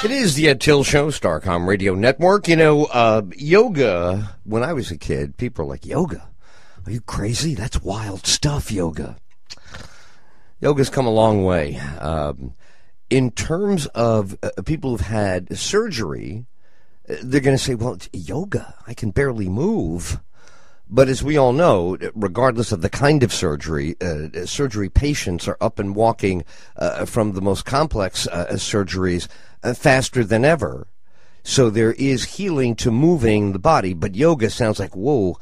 It is the Ed Till Show, Starcom Radio Network. You know, yoga, when I was a kid, people were like, yoga? Are you crazy? That's wild stuff, yoga. Yoga's come a long way. In terms of people who've had surgery, they're going to say, well, it's yoga. I can barely move. But as we all know, regardless of the kind of surgery, surgery patients are up and walking from the most complex surgeries faster than ever. So there is healing to moving the body. But yoga sounds like, whoa,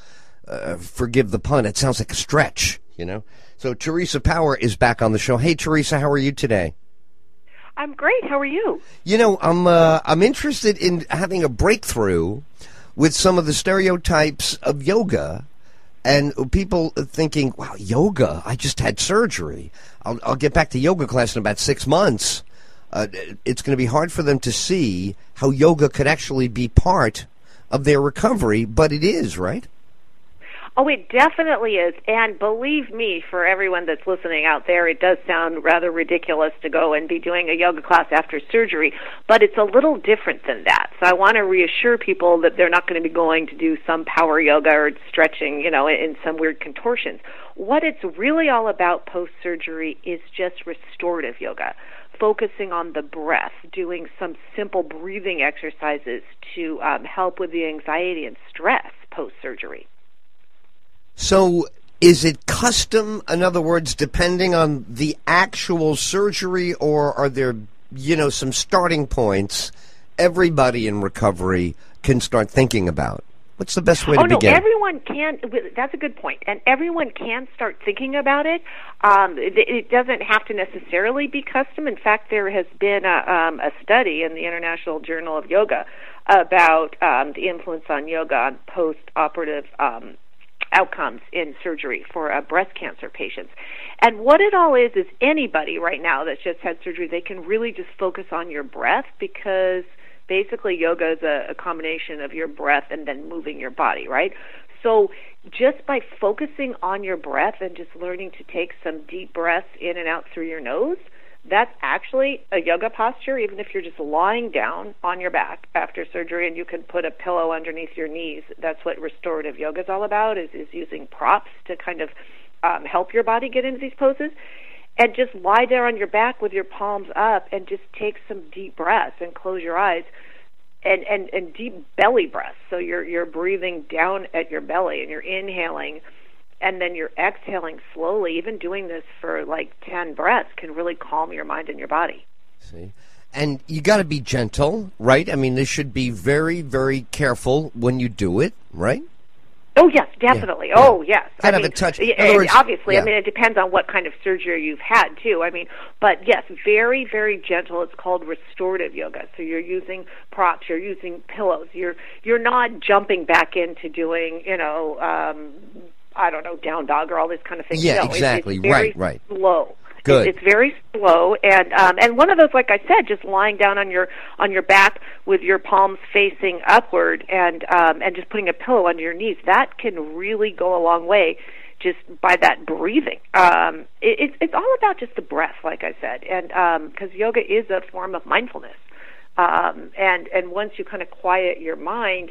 forgive the pun, it sounds like a stretch, you know. So Teresa Power is back on the show. Hey, Teresa, how are you today? I'm great. How are you? You know, I'm interested in having a breakthrough with some of the stereotypes of yoga, and people thinking, wow, yoga, I just had surgery. I'll get back to yoga class in about 6 months. It's going to be hard for them to see how yoga could actually be part of their recovery, but it is, right? Oh, it definitely is. And believe me, for everyone that's listening out there, it does sound rather ridiculous to go and be doing a yoga class after surgery, but it's a little different than that. So I want to reassure people that they're not going to be going to do some power yoga or stretching, you know, in some weird contortions. What it's really all about post-surgery is just restorative yoga, focusing on the breath, doing some simple breathing exercises to help with the anxiety and stress post-surgery. So is it custom, in other words, depending on the actual surgery, or are there, you know, some starting points everybody in recovery can start thinking about? What's the best way to begin? Everyone can. That's a good point. And everyone can start thinking about it. It doesn't have to necessarily be custom. In fact, there has been a study in the International Journal of Yoga about the influence on yoga on post-operative outcomes in surgery for breast cancer patients. And what it all is anybody right now that's just had surgery, they can really just focus on your breath, because basically yoga is a combination of your breath and then moving your body, right? So just by focusing on your breath and just learning to take some deep breaths in and out through your nose, that's actually a yoga posture, even if you're just lying down on your back after surgery, and you can put a pillow underneath your knees. That's what restorative yoga is all about, is using props to kind of help your body get into these poses. And just lie there on your back with your palms up and just take some deep breaths and close your eyes, and deep belly breaths. So you're breathing down at your belly and you're inhaling, and then you're exhaling slowly. Even doing this for like 10 breaths can really calm your mind and your body. See? And you got to be gentle, right? I mean, this should be very, very careful when you do it, right? Oh, yes, definitely. Yeah. Oh, yes. Kind of a touch. Obviously, yeah. I mean, it depends on what kind of surgery you've had, too. I mean, but yes, very, very gentle. It's called restorative yoga. So you're using props, you're using pillows. You're not jumping back into doing, you know, I don't know, down dog or all these kind of things. Yeah, no, exactly. It's very right. slow. Good. It's very slow, and one of those, like I said, just lying down on your back with your palms facing upward, and just putting a pillow under your knees. That can really go a long way, just by that breathing. It's all about just the breath, like I said, and because yoga is a form of mindfulness, and once you kind of quiet your mind,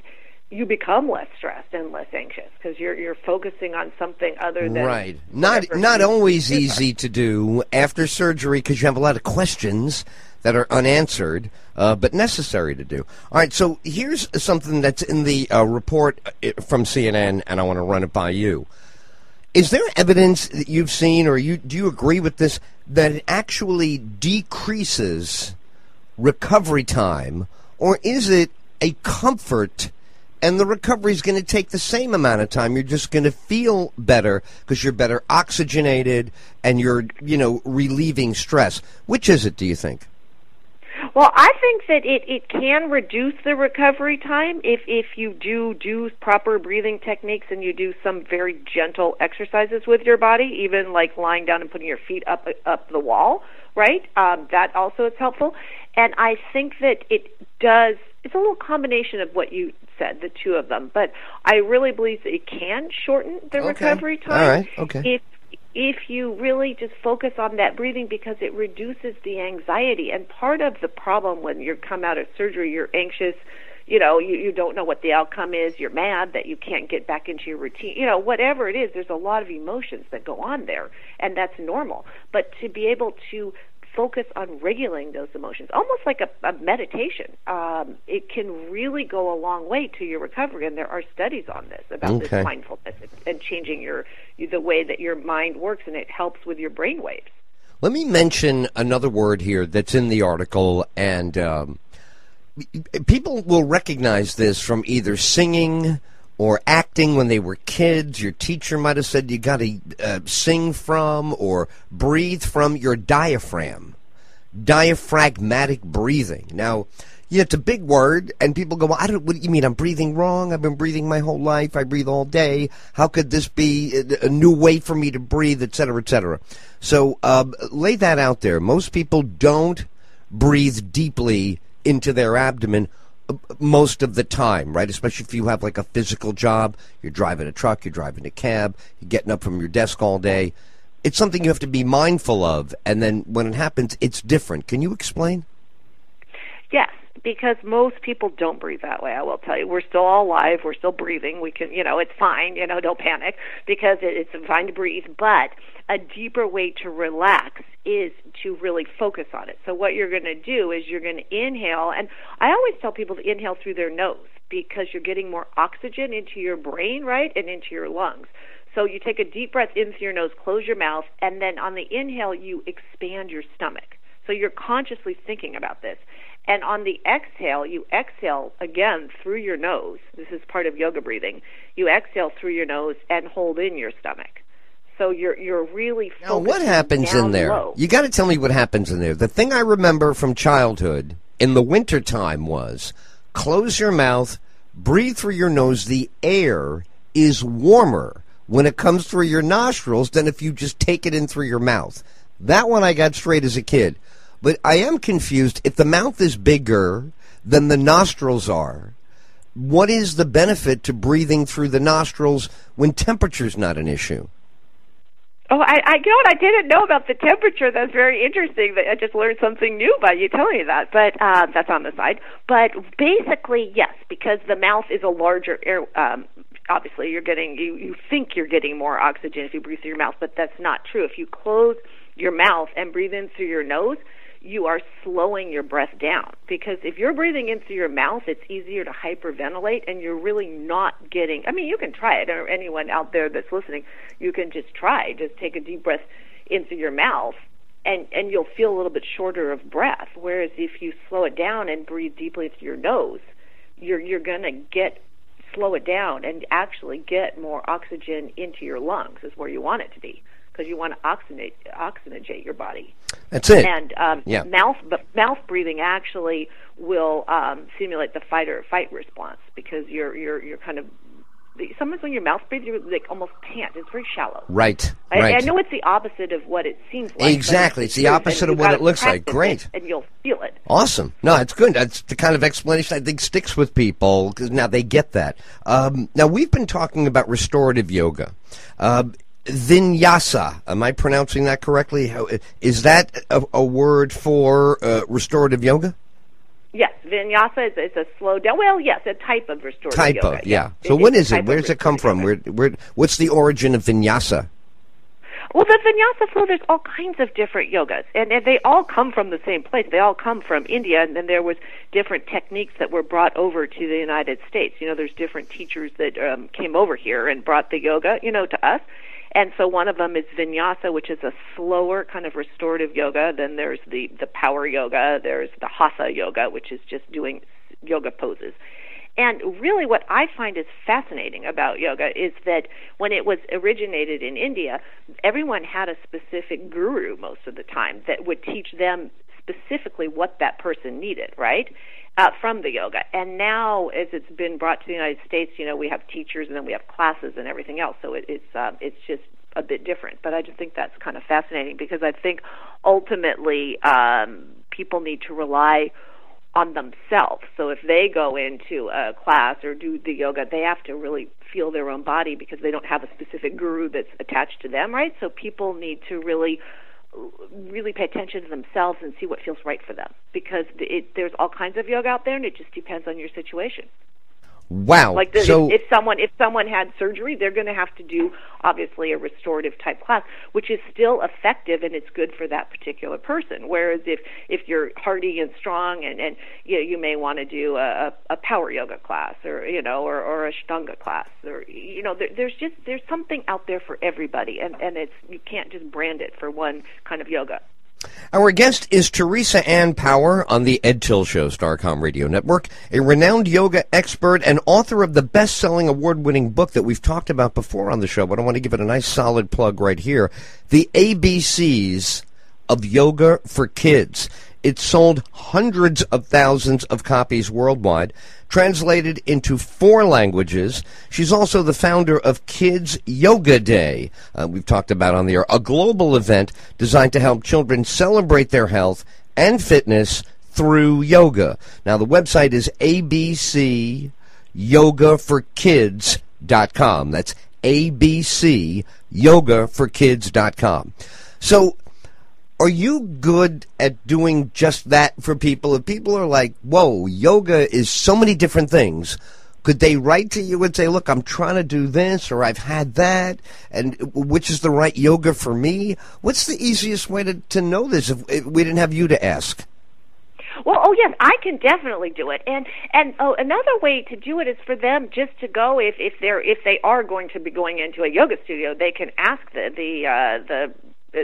you become less stressed and less anxious, because you're focusing on something other than right. Not always easy to do after surgery, because you have a lot of questions that are unanswered, but necessary to do. All right, so here's something that's in the report from CNN, and I want to run it by you. Is there evidence that you've seen, or do you agree with this, that it actually decreases recovery time, or is it a comfort? And the recovery is going to take the same amount of time. You're just going to feel better because you're better oxygenated and you're, you know, relieving stress. Which is it, do you think? Well, I think that it can reduce the recovery time if you do proper breathing techniques and you do some very gentle exercises with your body, even like lying down and putting your feet up the wall, right? That also is helpful. And I think that it does. It's a little combination of what you said, the two of them. But I really believe that it can shorten the recovery time. All right. Okay. if you really just focus on that breathing, because it reduces the anxiety. And part of the problem when you come out of surgery, you're anxious, you don't know what the outcome is, you're mad that you can't get back into your routine, whatever it is, there's a lot of emotions that go on there, and that's normal. But to be able to focus on regulating those emotions, almost like a meditation, it can really go a long way to your recovery. And there are studies on this about this mindfulness and changing the way that your mind works, and it helps with your brain waves. Let me mention another word here that's in the article, and people will recognize this from either singing or acting when they were kids. Your teacher might have said you got to sing from or breathe from your diaphragm. Diaphragmatic breathing. Now, it's a big word, and people go, well, what do you mean? I'm breathing wrong? I've been breathing my whole life. I breathe all day. How could this be a new way for me to breathe, et cetera, et cetera? So lay that out there. Most people don't breathe deeply into their abdomen most of the time, right? Especially if you have like a physical job, you're driving a truck, you're driving a cab, you're getting up from your desk all day. It's something you have to be mindful of, and then when it happens, it's different. Can you explain? Yes, because most people don't breathe that way, I will tell you. We're still all alive, we're still breathing, we can, it's fine, don't panic, because it's fine to breathe, but a deeper way to relax is to really focus on it. So what you're going to do is you're going to inhale, and I always tell people to inhale through their nose because you're getting more oxygen into your brain, right, and into your lungs. So you take a deep breath in through your nose, close your mouth, and then on the inhale, you expand your stomach. So you're consciously thinking about this. And on the exhale, you exhale again through your nose. This is part of yoga breathing. You exhale through your nose and hold in your stomach. So you're really focusing. Now, what happens in there? Low. You got to tell me what happens in there. The thing I remember from childhood in the wintertime was close your mouth, breathe through your nose. The air is warmer when it comes through your nostrils than if you just take it in through your mouth. That one I got straight as a kid. But I am confused. If the mouth is bigger than the nostrils are, what is the benefit to breathing through the nostrils when temperature's not an issue? Oh, I I didn't know about the temperature. That's very interesting. I just learned something new by you telling me that. But that's on the side. But basically, yes, because the mouth is a larger air. Obviously, you're getting you think you're getting more oxygen if you breathe through your mouth, but that's not true. If you close your mouth and breathe in through your nose, you are slowing your breath down, because if you're breathing in through your mouth, it's easier to hyperventilate, and you're really not getting, I mean, you can try it, or anyone out there that's listening, you can just take a deep breath in through your mouth, and you'll feel a little bit shorter of breath, whereas if you slow it down and breathe deeply through your nose, you're going to slow it down and actually get more oxygen into your lungs, is where you want it to be, because you want to oxygenate your body. That's it. And mouth breathing actually will simulate the fight or fight response, because you're kind of, sometimes when you're mouth breathing, you like almost pant. It's very shallow. Right. I know it's the opposite of what it seems like. Exactly. It's the opposite of what it looks like. Great. And you'll feel it. Awesome. No, it's good. That's the kind of explanation I think sticks with people, because now they get that. Now, we've been talking about restorative yoga. Vinyasa, am I pronouncing that correctly? Is that a word for restorative yoga? Yes, vinyasa is a slow down. Well, yes, a type of restorative yoga. Yeah. So what is it? Where does it come from? What's the origin of vinyasa? Well, the vinyasa flow, there's all kinds of different yogas, and they all come from the same place. They all come from India, and then there was different techniques that were brought over to the United States. There's different teachers that came over here and brought the yoga, to us. And so one of them is vinyasa, which is a slower kind of restorative yoga. Then there's the power yoga. There's the hatha yoga, which is just doing yoga poses. And really what I find is fascinating about yoga is that when it was originated in India, everyone had a specific guru most of the time that would teach them specifically what that person needed, right? From the yoga. And now, as it's been brought to the United States, we have teachers and then we have classes and everything else. So it's just a bit different. But I just think that's kind of fascinating, because I think ultimately people need to rely on themselves. So if they go into a class or do the yoga, they have to really feel their own body because they don't have a specific guru that's attached to them, right? So people need to really pay attention to themselves and see what feels right for them, because there's all kinds of yoga out there, and it just depends on your situation. Wow. Like if someone had surgery, they're going to have to do obviously a restorative type class, which is still effective and it's good for that particular person. Whereas if you're hardy and strong and you may want to do a power yoga class or or a Ashtanga class, or there's something out there for everybody, and you can't just brand it for one kind of yoga. Our guest is Teresa Ann Power on the Ed Till Show, Starcom Radio Network, a renowned yoga expert and author of the best-selling award-winning book that we've talked about before on the show, but I want to give it a nice solid plug right here, The ABCs of Yoga for Kids. It sold hundreds of thousands of copies worldwide, translated into 4 languages. She's also the founder of Kids Yoga Day, we've talked about on the air, a global event designed to help children celebrate their health and fitness through yoga. Now, the website is abcyogaforkids.com. That's abcyogaforkids.com. So, are you good at doing just that for people? If people are like, whoa, yoga is so many different things, could they write to you and say, look, I'm trying to do this, or I've had that, and which is the right yoga for me? What's the easiest way to know this if we didn't have you to ask? Well, yes, I can definitely do it, and another way to do it is for them just to go if they are going to be going into a yoga studio, they can ask the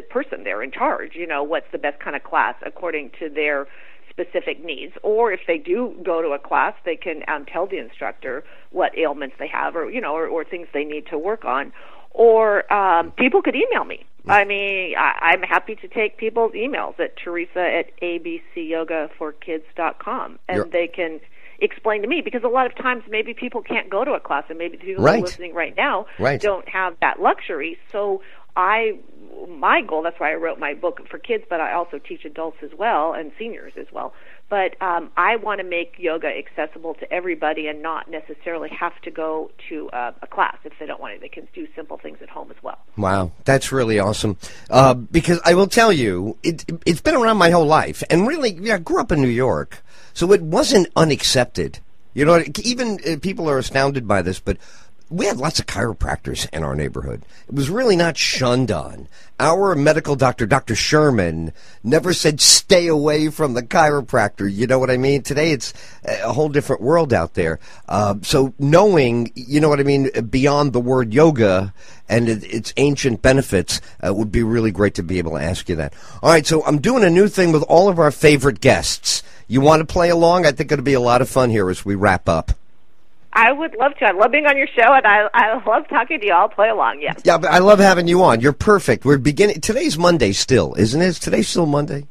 person there in charge, what's the best kind of class according to their specific needs. Or if they do go to a class, they can tell the instructor what ailments they have, or things they need to work on. Or people could email me. I mean, I'm happy to take people's emails at teresa@abcyogaforkids.com, and they can explain to me, because a lot of times maybe people can't go to a class, and maybe the people who are listening right now don't have that luxury. So my goal, that's why I wrote my book for kids, but I also teach adults as well and seniors as well. But I want to make yoga accessible to everybody and not necessarily have to go to a class if they don't want to. They can do simple things at home as well. Wow, that's really awesome. Because I will tell you, it's been around my whole life. And really, I grew up in New York, so it wasn't unaccepted. Even people are astounded by this, but we had lots of chiropractors in our neighborhood. It was really not shunned on. Our medical doctor, Dr. Sherman, never said stay away from the chiropractor. You know what I mean? Today it's a whole different world out there. So knowing, beyond the word yoga and its ancient benefits would be really great to be able to ask you that. All right, so I'm doing a new thing with all of our favorite guests. You want to play along? I think it'll be a lot of fun here as we wrap up. I would love to. I love being on your show, and I love talking to you. I'll play along, yes. Yeah, but I love having you on. You're perfect. We're beginning. Today's Monday still, isn't it? Is today still Monday?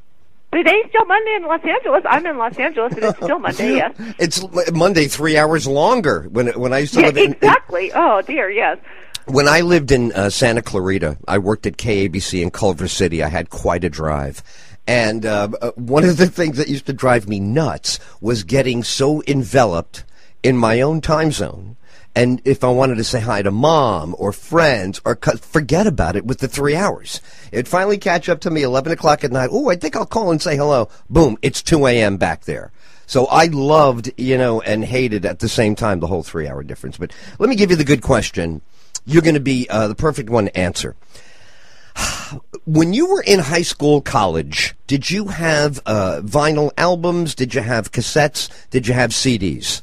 Today's still Monday in Los Angeles. I'm in Los Angeles, and it's still Monday, yes. It's Monday 3 hours longer when I used to live in... Exactly. Oh, dear, yes. When I lived in Santa Clarita, I worked at KABC in Culver City. I had quite a drive. And one of the things that used to drive me nuts was getting so enveloped in my own time zone, and if I wanted to say hi to mom or friends, or forget about it with the 3 hours. It'd finally catch up to me 11 o'clock at night. Oh, I think I'll call and say hello. Boom, it's 2 a.m. back there. So I loved, and hated at the same time the whole 3 hour difference. But let me give you the good question. You're going to be the perfect one to answer. When you were in high school, college, did you have vinyl albums? Did you have cassettes? Did you have CDs?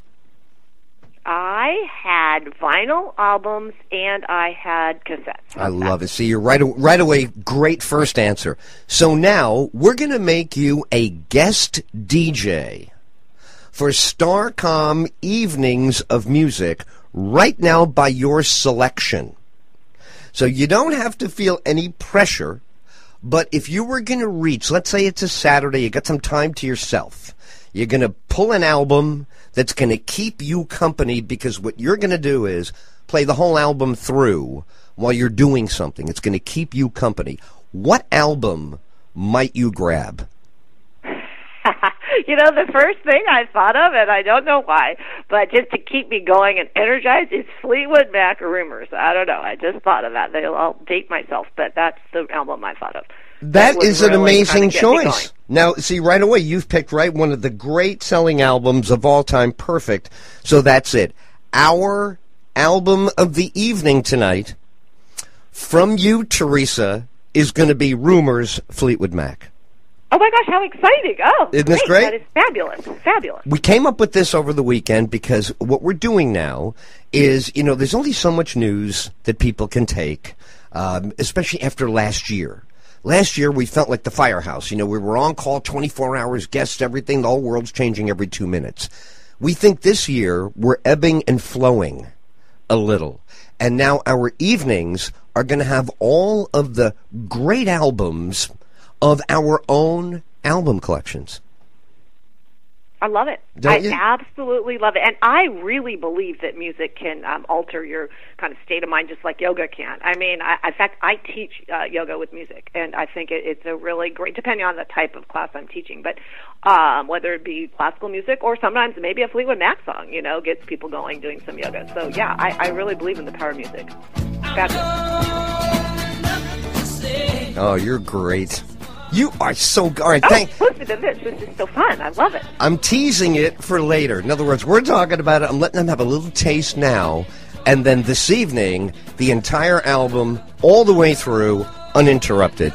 I had vinyl albums and I had cassettes. I love it. See, you're right away. Great first answer. So now we're going to make you a guest DJ for Starcom Evenings of Music right now by your selection. So you don't have to feel any pressure, but if you were going to reach, let's say it's a Saturday, you got some time to yourself, you're going to pull an album that's going to keep you company, because what you're going to do is play the whole album through while you're doing something. It's going to keep you company. What album might you grab? The first thing I thought of, and I don't know why, but just to keep me going and energized, is Fleetwood Mac Rumors. I don't know. I just thought of that. I'll date myself, but that's the album I thought of. That is an amazing choice. Now, see, right away, you've picked one of the great selling albums of all time. Perfect. So that's it. Our album of the evening tonight from you, Teresa, is going to be Rumors, Fleetwood Mac. Oh, my gosh, how exciting. Oh, isn't this great? That is fabulous. Fabulous. We came up with this over the weekend because what we're doing now is, there's only so much news that people can take, especially after last year. Last year, we felt like the firehouse. We were on call 24 hours, guests, everything. The whole world's changing every 2 minutes. We think this year we're ebbing and flowing a little. And now our evenings are going to have all of the great albums of our own album collections. I love it. I absolutely love it. And I really believe that music can alter your kind of state of mind just like yoga can. I mean, in fact, I teach yoga with music, and I think it's a really great, depending on the type of class I'm teaching, but whether it be classical music or sometimes maybe a Fleetwood Mac song, gets people going doing some yoga. So, yeah, I really believe in the power of music. Fabulous. Oh, you're great. You are so good. All right, listen to this. This is so fun. I love it. I'm teasing it for later. In other words, we're talking about it. I'm letting them have a little taste now. And then this evening, the entire album, all the way through, uninterrupted.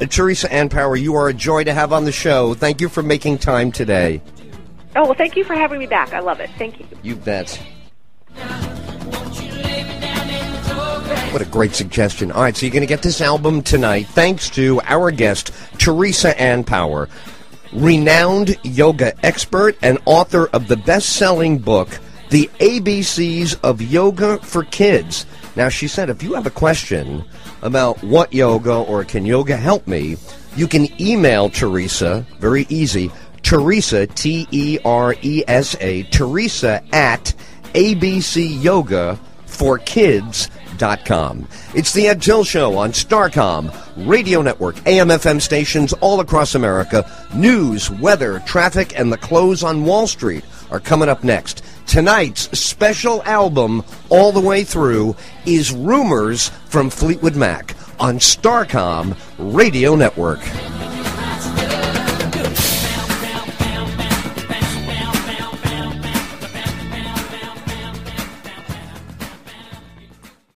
Teresa Ann Power, you are a joy to have on the show. Thank you for making time today. Oh, well, thank you for having me back. I love it. Thank you. You bet. What a great suggestion. All right, so you're going to get this album tonight thanks to our guest, Teresa Ann Power, renowned yoga expert and author of the best-selling book, The ABCs of Yoga for Kids. Now, she said if you have a question about what yoga or can yoga help me, you can email Teresa, very easy, Teresa, Teresa, Teresa at abcyogaforkids.com. It's the Ed Till Show on Starcom, Radio Network, AM/FM stations all across America. News, weather, traffic, and the close on Wall Street are coming up next. Tonight's special album, all the way through, is Rumors from Fleetwood Mac on Starcom, Radio Network.